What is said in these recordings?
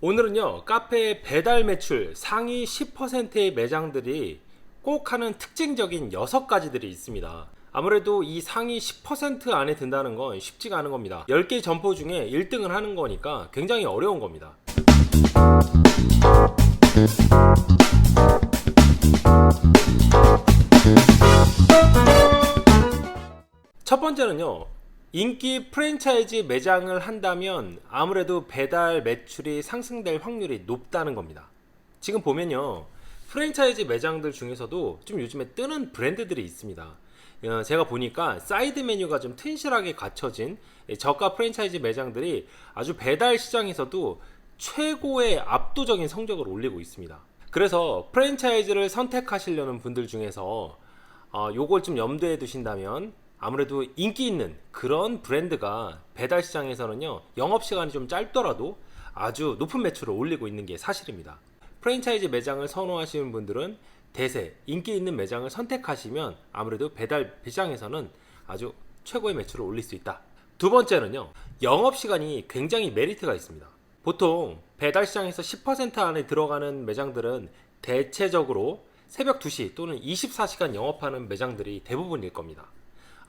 오늘은요, 카페 배달 매출 상위 10%의 매장들이 꼭 하는 특징적인 6가지들이 있습니다. 아무래도 이 상위 10% 안에 든다는 건 쉽지가 않은 겁니다. 10개 점포 중에 1등을 하는 거니까 굉장히 어려운 겁니다. 첫 번째는요, 인기 프랜차이즈 매장을 한다면 아무래도 배달 매출이 상승될 확률이 높다는 겁니다. 지금 보면요, 프랜차이즈 매장들 중에서도 좀 요즘에 뜨는 브랜드들이 있습니다. 제가 보니까 사이드 메뉴가 좀 튼실하게 갖춰진 저가 프랜차이즈 매장들이 아주 배달 시장에서도 최고의 압도적인 성적을 올리고 있습니다. 그래서 프랜차이즈를 선택하시려는 분들 중에서 요걸 좀 염두에 두신다면 아무래도 인기 있는 그런 브랜드가 배달 시장에서는요, 영업시간이 좀 짧더라도 아주 높은 매출을 올리고 있는 게 사실입니다. 프랜차이즈 매장을 선호하시는 분들은 대세 인기 있는 매장을 선택하시면 아무래도 배달 시장에서는 아주 최고의 매출을 올릴 수 있다. 두 번째는요, 영업시간이 굉장히 메리트가 있습니다. 보통 배달 시장에서 10% 안에 들어가는 매장들은 대체적으로 새벽 2시 또는 24시간 영업하는 매장들이 대부분일 겁니다.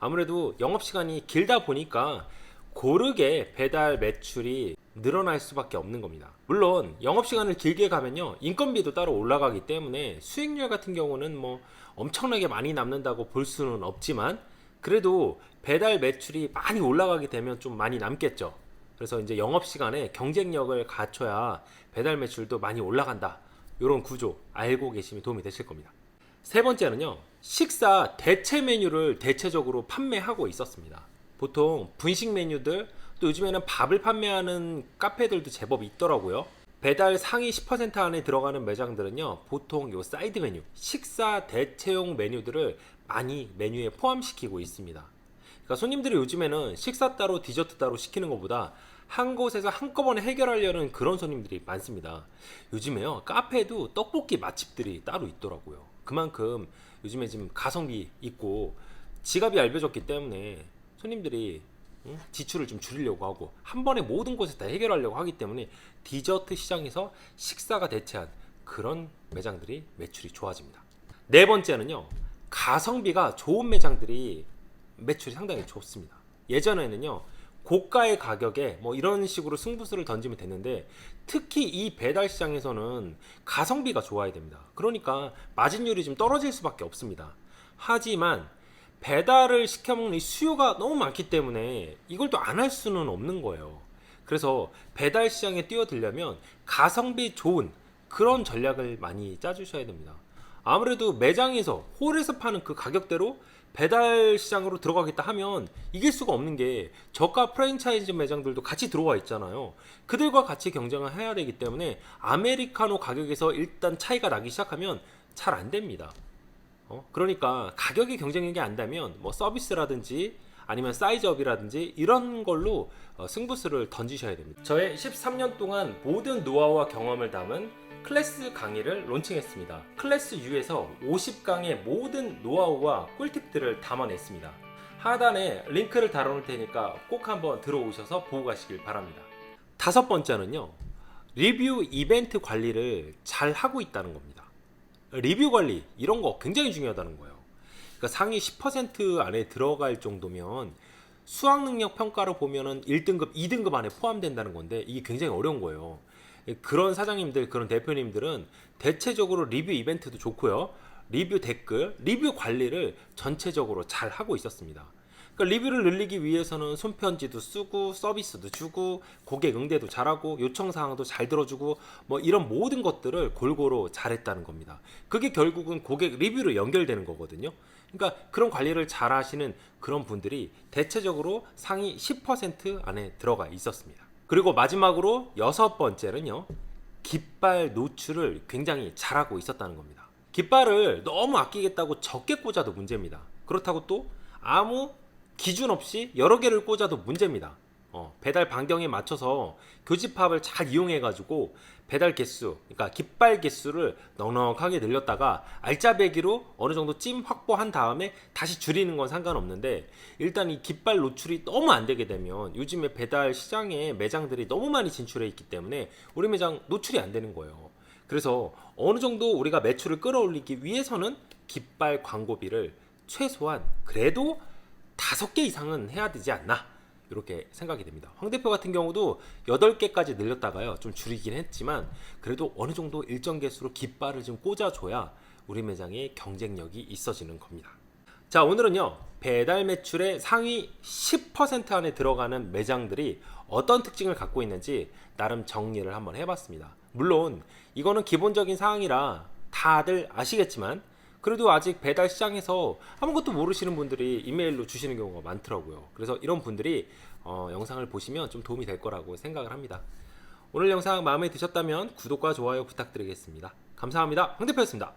아무래도 영업시간이 길다 보니까 고르게 배달 매출이 늘어날 수밖에 없는 겁니다. 물론 영업시간을 길게 가면요, 인건비도 따로 올라가기 때문에 수익률 같은 경우는 뭐 엄청나게 많이 남는다고 볼 수는 없지만 그래도 배달 매출이 많이 올라가게 되면 좀 많이 남겠죠. 그래서 이제 영업시간에 경쟁력을 갖춰야 배달 매출도 많이 올라간다, 이런 구조 알고 계시면 도움이 되실 겁니다. 세 번째는요, 식사 대체 메뉴를 대체적으로 판매하고 있었습니다. 보통 분식 메뉴들, 또 요즘에는 밥을 판매하는 카페들도 제법 있더라고요. 배달 상위 10% 안에 들어가는 매장들은요, 보통 요 사이드 메뉴, 식사 대체용 메뉴들을 많이 메뉴에 포함시키고 있습니다. 그러니까 손님들이 요즘에는 식사 따로 디저트 따로 시키는 것보다 한 곳에서 한꺼번에 해결하려는 그런 손님들이 많습니다. 요즘에요, 카페도 떡볶이 맛집들이 따로 있더라고요. 그만큼 요즘에 지금 가성비 있고 지갑이 얇아졌기 때문에 손님들이 지출을 좀 줄이려고 하고 한 번에 모든 곳에 다 해결하려고 하기 때문에 디저트 시장에서 식사가 대체한 그런 매장들이 매출이 좋아집니다. 네 번째는요, 가성비가 좋은 매장들이 매출이 상당히 좋습니다. 예전에는요, 고가의 가격에 뭐 이런 식으로 승부수를 던지면 됐는데 특히 이 배달 시장에서는 가성비가 좋아야 됩니다. 그러니까 마진율이 좀 떨어질 수밖에 없습니다. 하지만 배달을 시켜먹는 이 수요가 너무 많기 때문에 이걸 또 안 할 수는 없는 거예요. 그래서 배달 시장에 뛰어들려면 가성비 좋은 그런 전략을 많이 짜주셔야 됩니다. 아무래도 매장에서 홀에서 파는 그 가격대로 배달 시장으로 들어가겠다 하면 이길 수가 없는 게 저가 프랜차이즈 매장들도 같이 들어와 있잖아요. 그들과 같이 경쟁을 해야 되기 때문에 아메리카노 가격에서 일단 차이가 나기 시작하면 잘 안 됩니다. 그러니까 가격이 경쟁력이 안 되면 뭐 서비스라든지 아니면 사이즈업이라든지 이런 걸로 승부수를 던지셔야 됩니다. 저의 13년 동안 모든 노하우와 경험을 담은 클래스 강의를 론칭했습니다. 클래스 U에서 50강의 모든 노하우와 꿀팁들을 담아냈습니다. 하단에 링크를 달아놓을 테니까 꼭 한번 들어오셔서 보고 가시길 바랍니다. 다섯 번째는요, 리뷰 이벤트 관리를 잘 하고 있다는 겁니다. 리뷰 관리 이런 거 굉장히 중요하다는 거예요. 그러니까 상위 10% 안에 들어갈 정도면 수학 능력 평가로 보면은 1등급, 2등급 안에 포함된다는 건데 이게 굉장히 어려운 거예요. 그런 사장님들, 그런 대표님들은 대체적으로 리뷰 이벤트도 좋고요, 리뷰 댓글, 리뷰 관리를 전체적으로 잘 하고 있었습니다. 그러니까 리뷰를 늘리기 위해서는 손편지도 쓰고 서비스도 주고 고객 응대도 잘하고 요청사항도 잘 들어주고 뭐 이런 모든 것들을 골고루 잘했다는 겁니다. 그게 결국은 고객 리뷰로 연결되는 거거든요. 그러니까 그런 관리를 잘 하시는 그런 분들이 대체적으로 상위 10% 안에 들어가 있었습니다. 그리고 마지막으로 여섯 번째는요, 깃발 노출을 굉장히 잘하고 있었다는 겁니다. 깃발을 너무 아끼겠다고 적게 꽂아도 문제입니다. 그렇다고 또 아무 기준 없이 여러 개를 꽂아도 문제입니다. 배달 반경에 맞춰서 교집합을 잘 이용해가지고 배달 개수, 그러니까 깃발 개수를 넉넉하게 늘렸다가 알짜배기로 어느 정도 찜 확보한 다음에 다시 줄이는 건 상관없는데, 일단 이 깃발 노출이 너무 안 되게 되면 요즘에 배달 시장에 매장들이 너무 많이 진출해 있기 때문에 우리 매장 노출이 안 되는 거예요. 그래서 어느 정도 우리가 매출을 끌어올리기 위해서는 깃발 광고비를 최소한 그래도 5개 이상은 해야 되지 않나, 이렇게 생각이 됩니다. 황 대표 같은 경우도 8개까지 늘렸다가요 좀 줄이긴 했지만, 그래도 어느 정도 일정 개수로 깃발을 좀 꽂아줘야 우리 매장에 경쟁력이 있어지는 겁니다. 자, 오늘은요 배달 매출의 상위 10% 안에 들어가는 매장들이 어떤 특징을 갖고 있는지 나름 정리를 한번 해봤습니다. 물론 이거는 기본적인 사항이라 다들 아시겠지만, 그래도 아직 배달 시장에서 아무것도 모르시는 분들이 이메일로 주시는 경우가 많더라고요. 그래서 이런 분들이 영상을 보시면 좀 도움이 될 거라고 생각을 합니다. 오늘 영상 마음에 드셨다면 구독과 좋아요 부탁드리겠습니다. 감사합니다. 황 대표였습니다.